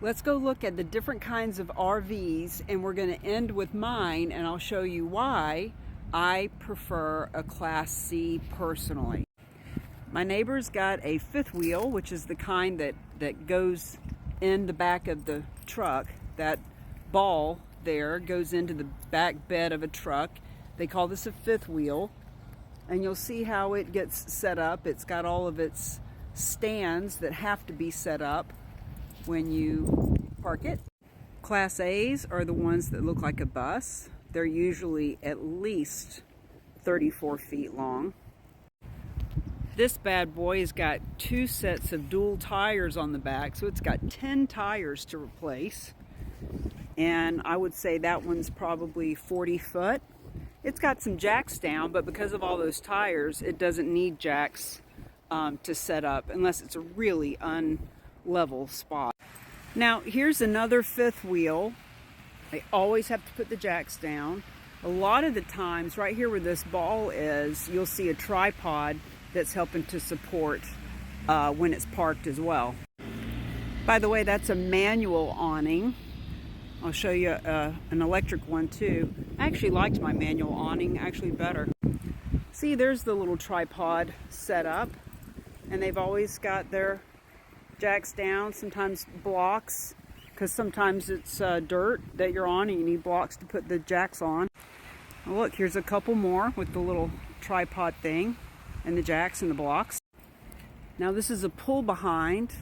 Let's go look at the different kinds of RVs, and we're going to end with mine, and I'll show you why I prefer a Class C personally. My neighbor's got a fifth wheel, which is the kind that goes in the back of the truck. That ball there goes into the back bed of a truck. They call this a fifth wheel, and you'll see how it gets set up. It's got all of its stands that have to be set up when you park it. Class A's are the ones that look like a bus. They're usually at least 34 feet long. This bad boy has got 2 sets of dual tires on the back, so it's got 10 tires to replace. And I would say that one's probably 40 foot. It's got some jacks down, but because of all those tires, it doesn't need jacks to set up unless it's a really unlevel spot. Now here's another fifth wheel. They always have to put the jacks down. A lot of the times, right here where this ball is, you'll see a tripod that's helping to support when it's parked as well. By the way, that's a manual awning. I'll show you an electric one too. I actually liked my manual awning actually better. See, there's the little tripod set up, and they've always got their jacks down, sometimes blocks, because sometimes it's dirt that you're on and you need blocks to put the jacks on. Well, look, here's a couple more with the little tripod thing and the jacks and the blocks. Now this is a pull behind,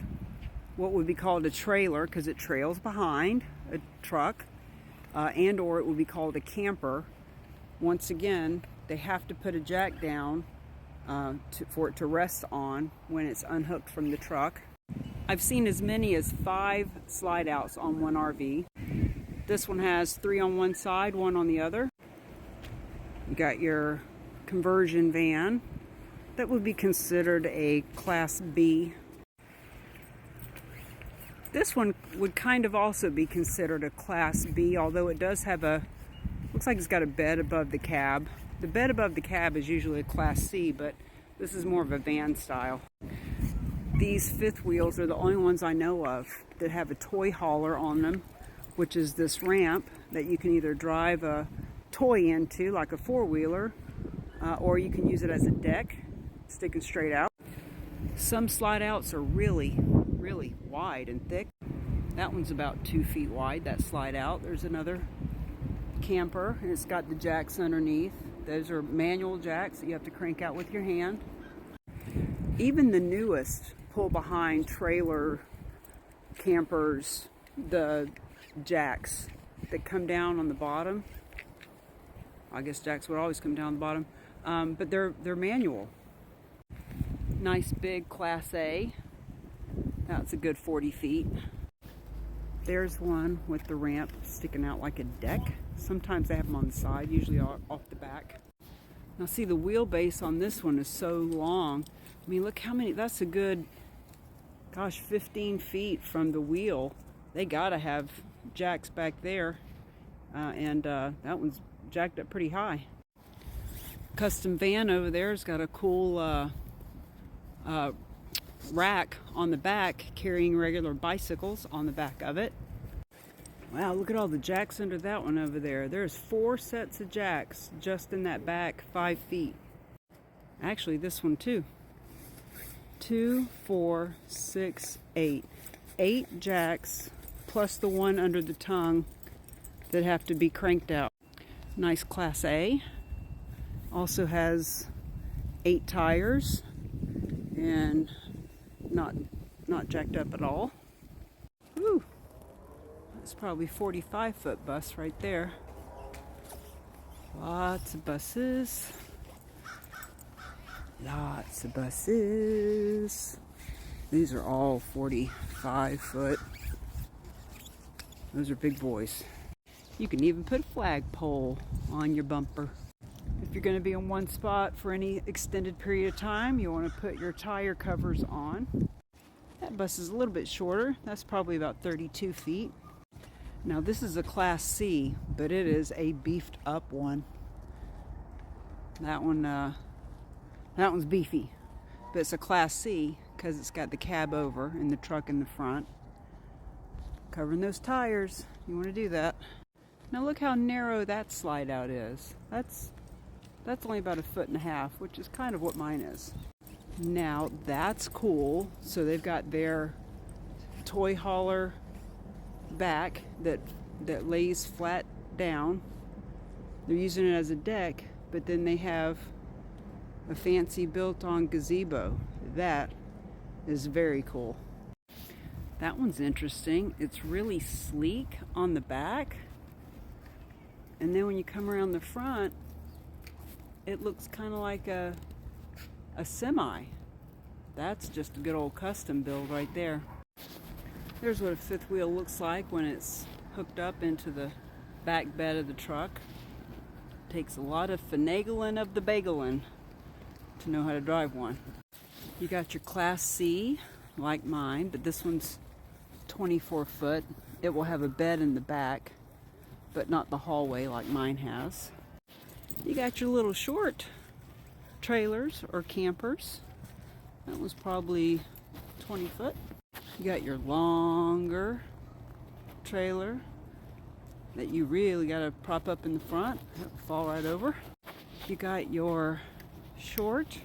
what would be called a trailer, because it trails behind a truck, and or it would be called a camper. Once again, they have to put a jack down for it to rest on when it's unhooked from the truck. I've seen as many as 5 slide outs on one RV. This one has 3 on one side, 1 on the other. You got your conversion van. That would be considered a Class B. This one would kind of also be considered a Class B, although it does have looks like it's got a bed above the cab. The bed above the cab is usually a Class C, but this is more of a van style. These fifth wheels are the only ones I know of that have a toy hauler on them, which is this ramp that you can either drive a toy into, like a four-wheeler, or you can use it as a deck, sticking straight out. Some slide outs are really, really wide and thick. That one's about 2 feet wide, that slide out. There's another camper, and it's got the jacks underneath. Those are manual jacks that you have to crank out with your hand. Even the newest pull behind trailer campers, the jacks that come down on the bottom, I guess jacks would always come down the bottom, but they're manual. Nice big Class A. That's a good 40 feet. There's one with the ramp sticking out like a deck. Sometimes they have them on the side, usually off the back. Now see, the wheelbase on this one is so long. I mean, look how many, that's a good, gosh, 15 feet from the wheel. They gotta have jacks back there, and that one's jacked up pretty high. Custom van over there has got a cool rack on the back carrying regular bicycles on the back of it. Wow, look at all the jacks under that one over there. There's 4 sets of jacks just in that back 5 feet. Actually, this one too. 2, 4, 6, 8. 8 jacks plus the one under the tongue that have to be cranked out. Nice Class A. Also has 8 tires and not jacked up at all. Woo! That's probably 45-foot bus right there. Lots of buses. Lots of buses. These are all 45 foot. Those are big boys. You can even put a flagpole on your bumper. If you're going to be in one spot for any extended period of time, you want to put your tire covers on. That bus is a little bit shorter. That's probably about 32 feet. Now this is a Class C, but it is a beefed up one. That one's beefy, but it's a Class C because it's got the cab over and the truck in the front. Covering those tires, you want to do that. Now look how narrow that slide out is. That's only about 1.5 feet, which is kind of what mine is. Now that's cool. So they've got their toy hauler back that lays flat down. They're using it as a deck, but then they have a fancy built-on gazebo. That is very cool. That one's interesting. It's really sleek on the back, and then when you come around the front, it looks kind of like a semi. That's just a good old custom build right there. There's what a fifth wheel looks like when it's hooked up into the back bed of the truck. Takes a lot of finagling of the bagelin to know how to drive one. You got your Class C, like mine, but this one's 24 foot. It will have a bed in the back, but not the hallway like mine has. You got your little short trailers or campers. That was probably 20 foot. You got your longer trailer that you really got to prop up in the front. It'll fall right over. You got your short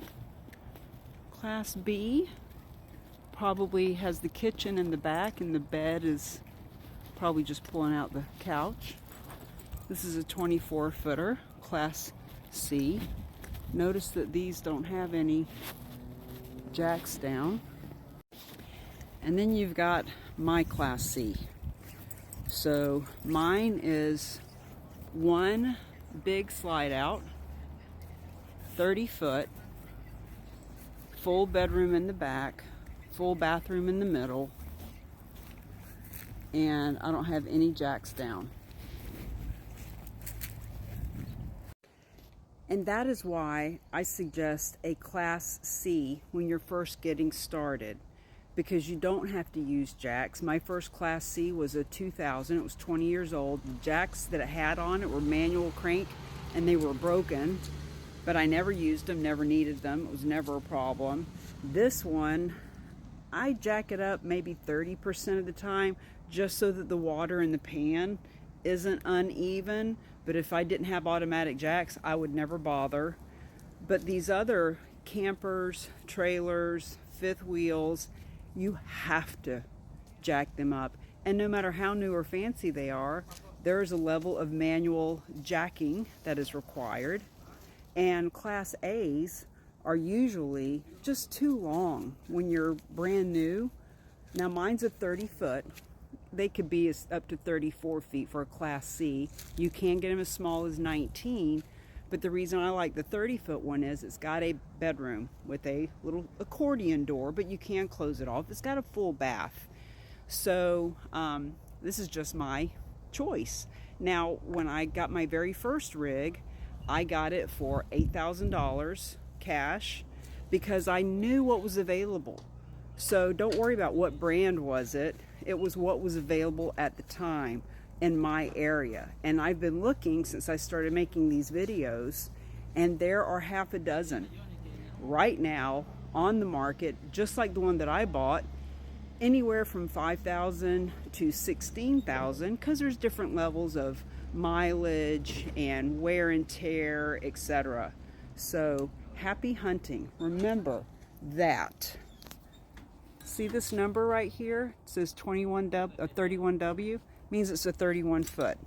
Class B. Probably has the kitchen in the back, and the bed is probably just pulling out the couch. This is a 24 footer, Class C. Notice that these don't have any jacks down. And then you've got my Class C. So mine is one big slide out, 30 foot, full bedroom in the back, full bathroom in the middle, and I don't have any jacks down. And that is why I suggest a Class C when you're first getting started, because you don't have to use jacks. My first Class C was a 2000. It was 20 years old. The jacks that it had on it were manual crank, and they were broken, but I never used them, never needed them. It was never a problem. This one, I jack it up maybe 30% of the time, just so that the water in the pan isn't uneven. But if I didn't have automatic jacks, I would never bother. But these other campers, trailers, fifth wheels, you have to jack them up. And no matter how new or fancy they are, there is a level of manual jacking that is required. And Class A's are usually just too long when you're brand new. Now mine's a 30 foot. They could be up to 34 feet for a Class C. You can get them as small as 19, but the reason I like the 30 foot one is it's got a bedroom with a little accordion door, but you can close it off. It's got a full bath. So this is just my choice. Now, when I got my very first rig, I got it for $8,000 cash because I knew what was available. So don't worry about what brand was it. It was what was available at the time in my area. And I've been looking since I started making these videos, and there are half a dozen right now on the market, just like the one that I bought, anywhere from $5,000 to $16,000, because there's different levels of mileage and wear and tear, etc. So happy hunting. Remember that. See this number right here? It says 31W, means it's a 31 foot.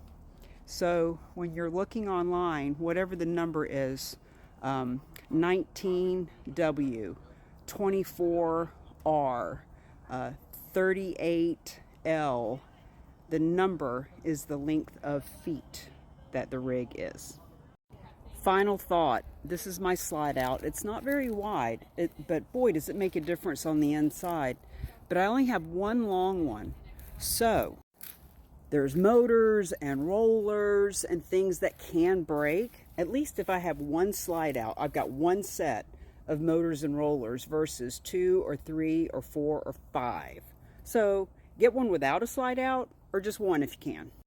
So when you're looking online, whatever the number is, 19W, 24R, 38L, the number is the length of feet that the rig is. Final thought, this is my slide out. It's not very wide, but boy, does it make a difference on the inside. But I only have one long one. So there's motors and rollers and things that can break. At least if I have one slide out, I've got one set of motors and rollers versus 2 or 3 or 4 or 5. So get one without a slide out, or just one if you can.